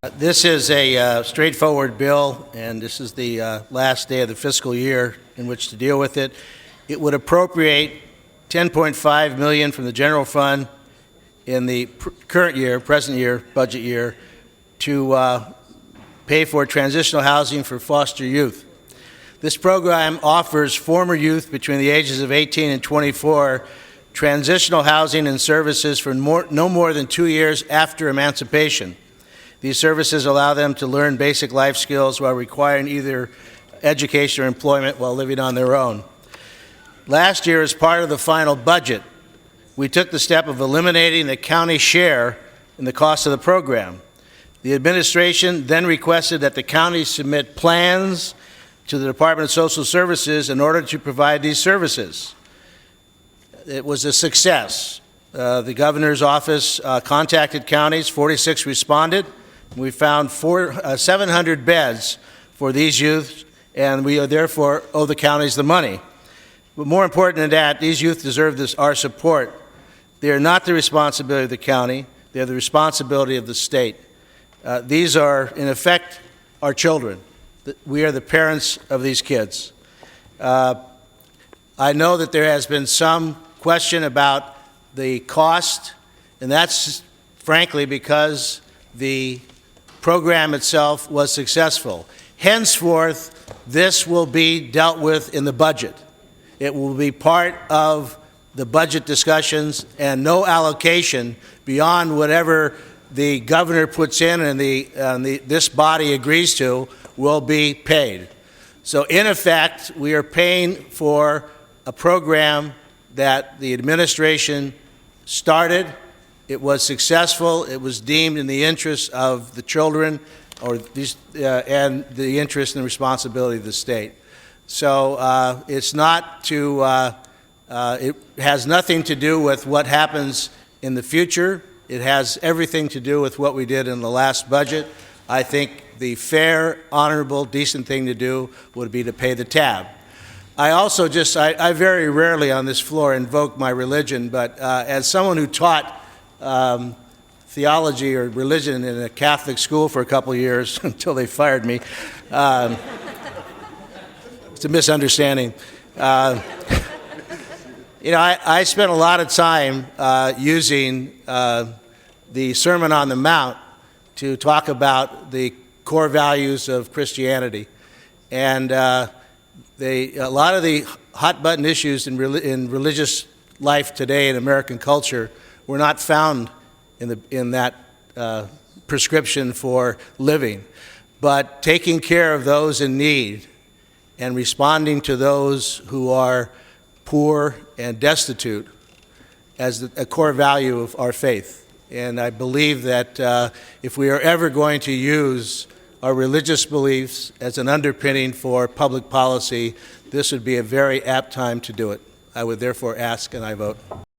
This is a straightforward bill, and this is the last day of the fiscal year in which to deal with it. It would appropriate $10.5 million from the general fund in the current year, present year, budget year, to pay for transitional housing for foster youth. This program offers former youth between the ages of 18 and 24 transitional housing and services for no more than 2 years after emancipation. These services allow them to learn basic life skills while requiring either education or employment while living on their own. Last year, as part of the final budget, we took the step of eliminating the county share in the cost of the program. The administration then requested that the county submit plans to the Department of Social Services in order to provide these services. It was a success. The governor's office contacted counties, 46 responded. We found 700 beds for these youth, and we therefore owe the counties the money. But more important than that, these youth deserve our support. They are not the responsibility of the county. They are the responsibility of the state. These are, in effect, our children. We are the parents of these kids. I know that there has been some question about the cost, and that's frankly because the program itself was successful. Henceforth, this will be dealt with in the budget. It will be part of the budget discussions, and no allocation beyond whatever the governor puts in and this body agrees to will be paid. So in effect, we are paying for a program that the administration started. It was successful. It was deemed in the interest of the children and the interest and responsibility of the state. So it's not to, it has nothing to do with what happens in the future. It has everything to do with what we did in the last budget. I think the fair, honorable, decent thing to do would be to pay the tab. I also I very rarely on this floor invoke my religion, but as someone who taught theology or religion in a Catholic school for a couple of years until they fired me, it's a misunderstanding. You know, I spent a lot of time using the Sermon on the Mount to talk about the core values of Christianity. And a lot of the hot-button issues in religious life today in American culture were not found in that prescription for living. But taking care of those in need and responding to those who are poor and destitute as a core value of our faith. And I believe that if we are ever going to use our religious beliefs as an underpinning for public policy, this would be a very apt time to do it. I would therefore ask and I vote.